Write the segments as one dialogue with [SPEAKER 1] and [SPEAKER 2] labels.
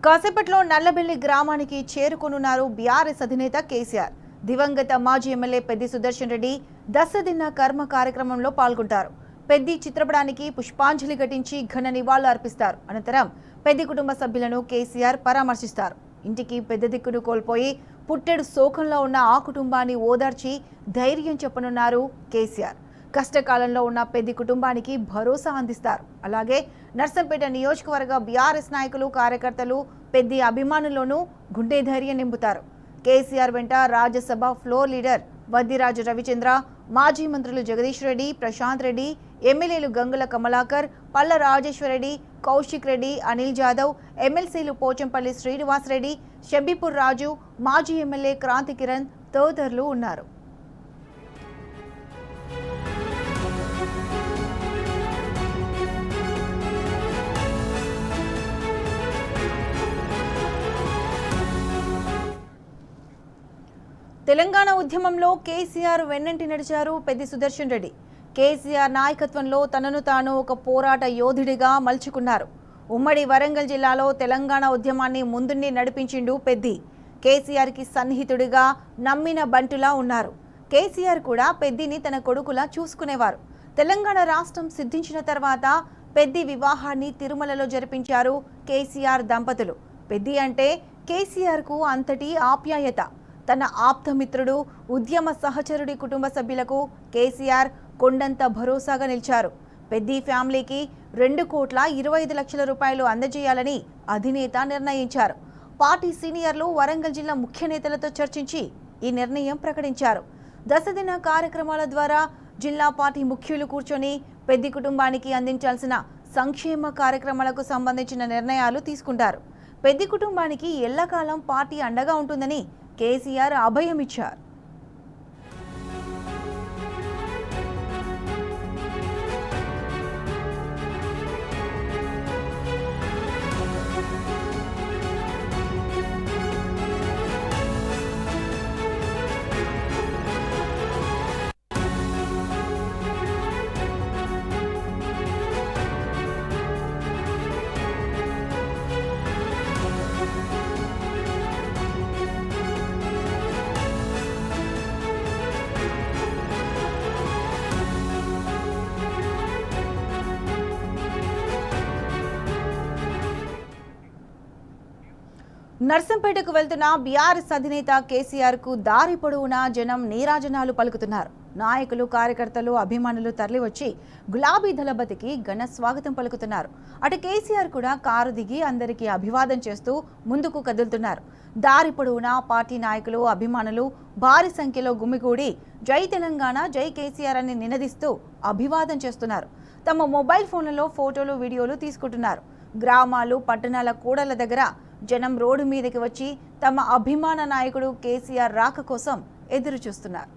[SPEAKER 1] కాసేపట్లో నల్లబెల్లి గ్రామానికి చేరుకొనున్నారు బీఆర్ఎస్ అధినేత కేసీఆర్. దివంగత మాజీ ఎమ్మెల్యే పెద్ది సుదర్శన్ రెడ్డి దశదిన కర్మ కార్యక్రమంలో పాల్గొంటారు. పెద్ది చిత్రపటానికి పుష్పాంజలి ఘటించి ఘన నివాళులు అర్పిస్తారు. అనంతరం పెద్ది కుటుంబ సభ్యులను కేసీఆర్ పరామర్శిస్తారు. ఇంటికి పెద్ద దిక్కును కోల్పోయి పుట్టెడు శోకంలో ఉన్న ఆ కుటుంబాన్ని ఓదార్చి ధైర్యం చెప్పనున్నారు కేసీఆర్. కష్టకాలంలో ఉన్న పెద్ది కుటుంబానికి భరోసా అందిస్తారు. అలాగే నర్సంపేట నియోజకవర్గ బీఆర్ఎస్ నాయకులు కార్యకర్తలు పెద్ది అభిమానుల్లోనూ గుండె ధైర్యం నింపుతారు. కేసీఆర్ వెంట రాజ్యసభ ఫ్లోర్ లీడర్ వద్దిరాజు రవిచంద్ర, మాజీ మంత్రులు జగదీష్ రెడ్డి, ప్రశాంత్ రెడ్డి, ఎమ్మెల్యేలు గంగుల కమలాకర్, పల్ల రాజేశ్వరరెడ్డి, కౌశిక్ రెడ్డి, అనిల్ జాదవ్, ఎమ్మెల్సీలు పోచంపల్లి శ్రీనివాస్ రెడ్డి, షబ్బీపూర్ రాజు, మాజీ ఎమ్మెల్యే క్రాంతి కిరణ్ తదితరులు ఉన్నారు. తెలంగాణ ఉద్యమంలో కేసీఆర్ వెన్నంటి నడిచారు పెద్ది సుదర్శన్ రెడ్డి. కేసీఆర్ నాయకత్వంలో తనను తాను ఒక పోరాట యోధుడిగా మలుచుకున్నారు. ఉమ్మడి వరంగల్ జిల్లాలో తెలంగాణ ఉద్యమాన్ని ముందుండి నడిపించిండు పెద్ది. కేసీఆర్కి సన్నిహితుడిగా నమ్మిన బంటులా ఉన్నారు. కేసీఆర్ కూడా పెద్దిని తన కొడుకులా చూసుకునేవారు. తెలంగాణ రాష్ట్రం సిద్ధించిన తర్వాత పెద్ది వివాహాన్ని తిరుమలలో జరిపించారు కేసీఆర్ దంపతులు. పెద్ది అంటే కేసీఆర్కు అంతటి ఆప్యాయత. తన ఆప్తమిత్రుడు, ఉద్యమ సహచరుడి కుటుంబ సభ్యులకు కేసీఆర్ కొండంత భరోసాగా నిలిచారు. పెద్ది ఫ్యామిలీకి 2,25,00,000 రూపాయలు అందజేయాలని అధినేత నిర్ణయించారు. పార్టీ సీనియర్లు వరంగల్ జిల్లా ముఖ్య నేతలతో చర్చించి ఈ నిర్ణయం ప్రకటించారు. దశదిన కార్యక్రమాల ద్వారా జిల్లా పార్టీ ముఖ్యులు కూర్చొని పెద్ది కుటుంబానికి అందించాల్సిన సంక్షేమ కార్యక్రమాలకు సంబంధించిన నిర్ణయాలు తీసుకుంటారు. పెద్ది కుటుంబానికి ఎల్లకాలం పార్టీ అండగా ఉంటుందని కేసీఆర్ అభయం ఇచ్చారు. నర్సంపేటకు వెళ్తున్న బీఆర్ఎస్ అధినేత కేసీఆర్ కు దారి పొడవునా జనం నీరాజనాలు పలుకుతున్నారు. నాయకులు, కార్యకర్తలు, అభిమానులు తరలివచ్చి గులాబీ దళపతికి ఘన స్వాగతం పలుకుతున్నారు. అటు కేసీఆర్ కూడా కారు దిగి అందరికీ అభివాదం చేస్తూ ముందుకు కదులుతున్నారు. దారి పొడవునా పార్టీ నాయకులు, అభిమానులు భారీ సంఖ్యలో గుమిగూడి జై తెలంగాణ, జై కేసీఆర్ అని నినదిస్తూ అభివాదం చేస్తున్నారు. తమ మొబైల్ ఫోన్లలో ఫోటోలు, వీడియోలు తీసుకుంటున్నారు. గ్రామాలు, పట్టణాల కూడల దగ్గర జనం రోడ్డు మీదకి వచ్చి తమ అభిమాన నాయకుడు కేసీఆర్ రాక కోసం ఎదురు చూస్తున్నారు.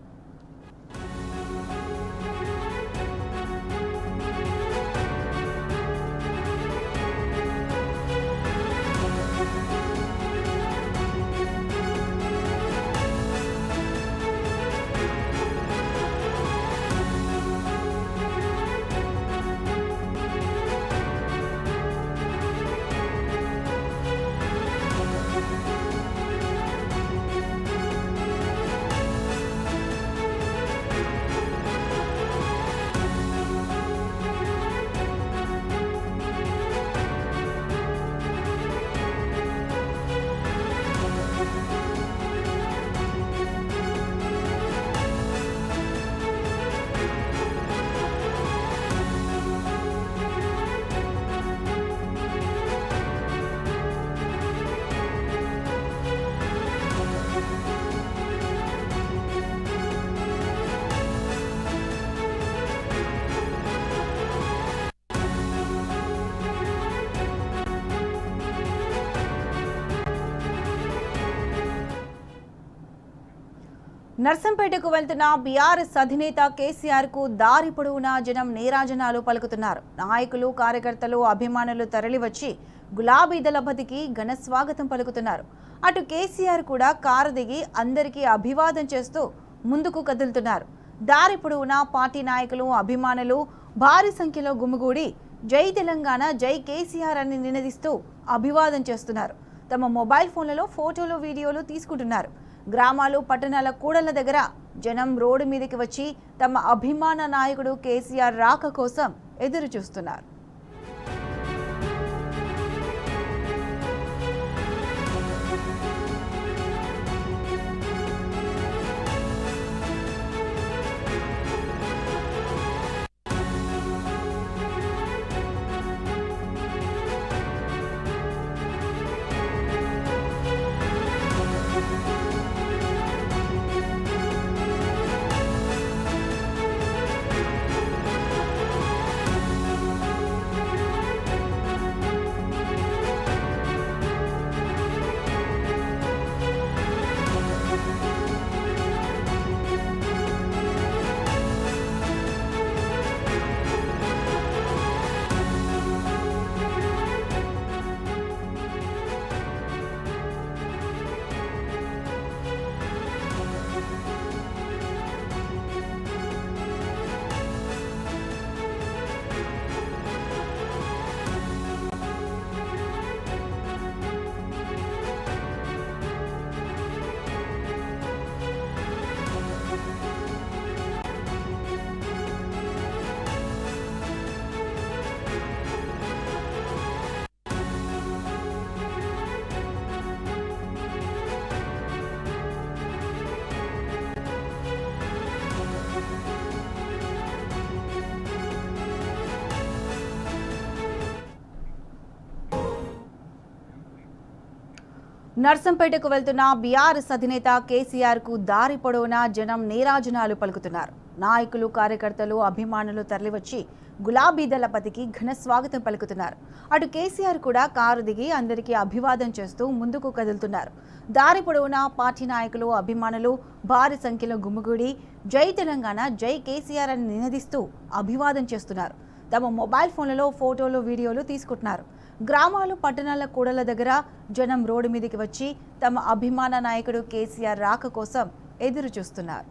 [SPEAKER 1] నర్సంపేటకు వెళ్తున్న బీఆర్ఎస్ అధినేత కేసీఆర్ కు దారి పొడవునా జనం నీరాజనాలు పలుకుతున్నారు. నాయకులు, కార్యకర్తలు, అభిమానులు తరలివచ్చి గులాబీ దళపతికి ఘన స్వాగతం పలుకుతున్నారు. అటు కేసీఆర్ కూడా కారు దిగి అందరికీ అభివాదం చేస్తూ ముందుకు కదులుతున్నారు. దారి పొడవునా పార్టీ నాయకులు, అభిమానులు భారీ సంఖ్యలో గుమిగూడి జై తెలంగాణ, జై కేసీఆర్ అని నినదిస్తూ అభివాదం చేస్తున్నారు. తమ మొబైల్ ఫోన్లలో ఫోటోలు వీడియోలు తీసుకుంటున్నారు. గ్రామాలు పట్టణాల కూడళ్ల దగ్గర జనం రోడ్డు మీదకి వచ్చి తమ అభిమాన నాయకుడు కేసీఆర్ రాక కోసం ఎదురు చూస్తున్నారు. నర్సంపేటకు వెళ్తున్న బీఆర్ఎస్ అధినేత కేసీఆర్ కు దారి పొడవునా జనం నీరాజనాలు పలుకుతున్నారు. నాయకులు, కార్యకర్తలు, అభిమానులు తరలివచ్చి గులాబీ దళపతికి ఘన స్వాగతం పలుకుతున్నారు. అటు కేసీఆర్ కూడా కారు దిగి అందరికీ అభివాదం చేస్తూ ముందుకు కదులుతున్నారు. దారి పొడవునా పార్టీ నాయకులు, అభిమానులు భారీ సంఖ్యలో గుమిగూడి జై తెలంగాణ, జై కేసీఆర్ అని నినదిస్తూ అభివాదం చేస్తున్నారు. తమ మొబైల్ ఫోన్లలో ఫోటోలు, వీడియోలు తీసుకుంటున్నారు. గ్రామాలు, పట్టణాల కూడళ్ల దగ్గర జనం రోడ్డు మీదకి వచ్చి తమ అభిమాన నాయకుడు కేసీఆర్ రాక కోసం ఎదురు చూస్తున్నారు.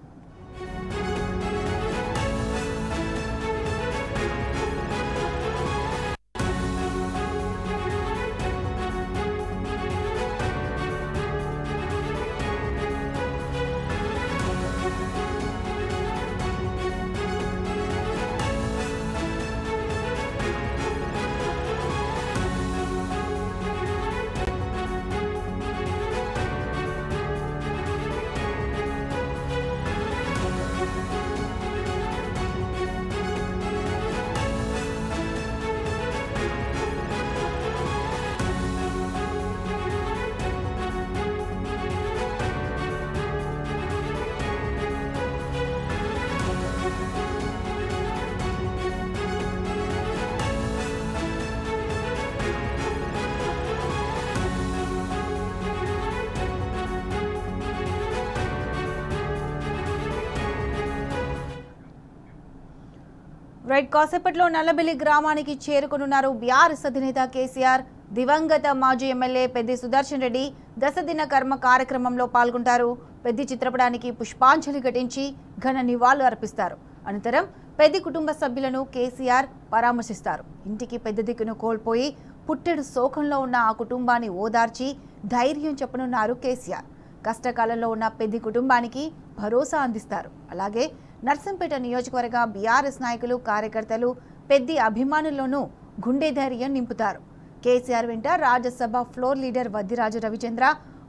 [SPEAKER 1] కాసేపట్లో నల్లబెల్లి గ్రామానికి చేరుకున్నారు బీఆర్ఎస్ అధినేత కేసీఆర్. దివంగత మాజీ ఎమ్మెల్యే పెద్ది సుదర్శన్ రెడ్డి దశదిన కర్మ కార్యక్రమంలో పాల్గొంటారు. పెద్ది చిత్రపటానికి పుష్పాంజలి ఘటించి ఘన నివాళులు అర్పిస్తారు. అనంతరం పెద్ది కుటుంబ సభ్యులను కేసీఆర్ పరామర్శిస్తారు. ఇంటికి పెద్ద దిక్కును కోల్పోయి పుట్టెడు శోకంలో ఉన్న ఆ కుటుంబాన్ని ఓదార్చి ధైర్యం చెప్పనున్నారు కేసీఆర్. కష్టకాలంలో ఉన్న పెద్ది కుటుంబానికి భరోసా అందిస్తారు. అలాగే నర్సంపేట నియోజకవర్గ బీఆర్ఎస్ నాయకులు, కార్యకర్తలు, పెద్ది అభిమానుల్లోనూ గుండె ధైర్యం నింపుతారు. కేసీఆర్ వెంట రాజ్యసభ ఫ్లోర్ లీడర్ వద్దిరాజు రవిచంద్ర,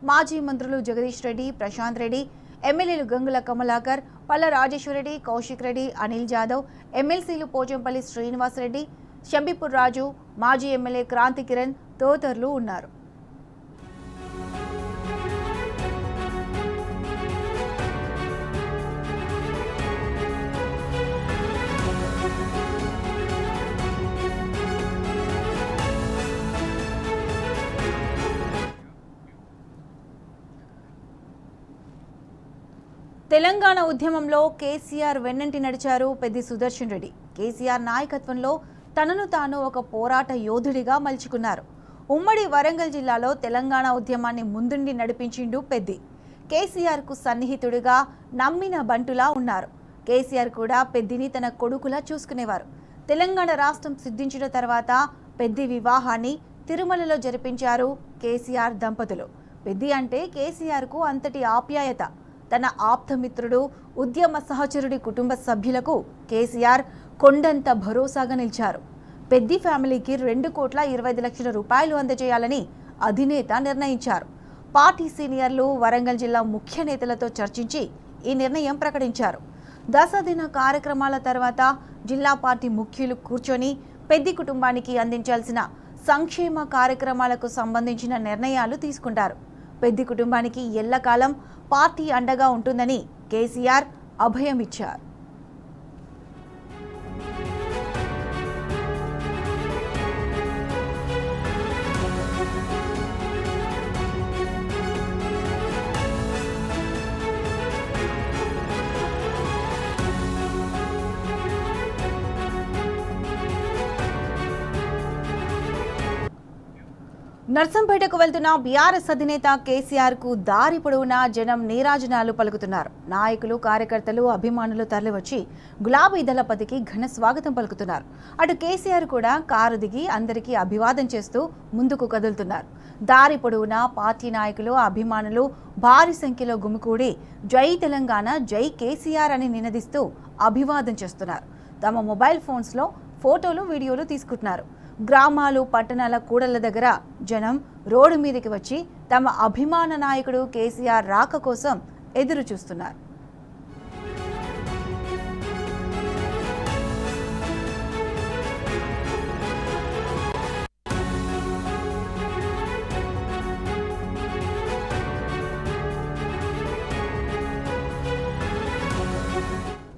[SPEAKER 1] మాజీ మంత్రులు జగదీష్ రెడ్డి, ప్రశాంత్ రెడ్డి, ఎమ్మెల్యేలు గంగుల కమలాకర్, పల్ల రాజేశ్వరరెడ్డి, కౌశిక్ రెడ్డి, అనిల్ జాదవ్, ఎమ్మెల్సీలు పోచంపల్లి శ్రీనివాస్ రెడ్డి, షంబీపూర్ రాజు, మాజీ ఎమ్మెల్యే క్రాంతి కిరణ్ తదితరులు ఉన్నారు. తెలంగాణ ఉద్యమంలో కేసీఆర్ వెన్నంటి నడిచారు పెద్ది సుదర్శన్ రెడ్డి. కేసీఆర్ నాయకత్వంలో తనను తాను ఒక పోరాట యోధుడిగా మలుచుకున్నారు. ఉమ్మడి వరంగల్ జిల్లాలో తెలంగాణ ఉద్యమాన్ని ముందుండి నడిపించిండు పెద్ది. కేసీఆర్కు సన్నిహితుడిగా, నమ్మిన బంటులా ఉన్నారు. కేసీఆర్ కూడా పెద్దిని తన కొడుకులా చూసుకునేవారు. తెలంగాణ రాష్ట్రం సిద్ధించిన తర్వాత పెద్ది వివాహాన్ని తిరుమలలో జరిపించారు కేసీఆర్ దంపతులు. పెద్ది అంటే కేసీఆర్కు అంతటి ఆప్యాయత. తన ఆప్తమిత్రుడు, ఉద్యమ సహచరుడి కుటుంబ సభ్యులకు కేసీఆర్ కొండంత భరోసాగా నిలిచారు. పెద్ది ఫ్యామిలీకి 2,25,00,000 రూపాయలు అందజేయాలని అధినేత నిర్ణయించారు. పార్టీ సీనియర్లు, వరంగల్ జిల్లా ముఖ్య నేతలతో చర్చించి ఈ నిర్ణయం ప్రకటించారు. దశదిన కార్యక్రమాల తర్వాత జిల్లా పార్టీ ముఖ్యులు కూర్చొని పెద్ది కుటుంబానికి అందించాల్సిన సంక్షేమ కార్యక్రమాలకు సంబంధించిన నిర్ణయాలు తీసుకుంటారు. పెద్ది కుటుంబానికి ఎల్లకాలం పార్టీ అండగా ఉంటుందని కేసీఆర్ అభయం ఇచ్చారు. నర్సంపేటకు వెళ్తున్న బీఆర్ఎస్ అధినేత కేసీఆర్ కు దారి పొడవునా జనం నీరాజనాలు పలుకుతున్నారు. నాయకులు, కార్యకర్తలు, అభిమానులు తరలివచ్చి గులాబీ దళపతికి ఘన స్వాగతం పలుకుతున్నారు. అటు కేసీఆర్ కూడా కారు దిగి అందరికీ అభివాదం చేస్తూ ముందుకు కదులుతున్నారు. దారి పొడవునా పార్టీ నాయకులు, అభిమానులు భారీ సంఖ్యలో గుమికూడి జై తెలంగాణ, జై కేసీఆర్ అని నినదిస్తూ అభివాదం చేస్తున్నారు. తమ మొబైల్ ఫోన్స్లో ఫోటోలు, వీడియోలు తీసుకుంటున్నారు. గ్రామాలు, పట్టణాల కూడళ్ల దగ్గర జనం రోడ్డు మీదకి వచ్చి తమ అభిమాన నాయకుడు కేసీఆర్ రాక కోసం ఎదురు చూస్తున్నారు.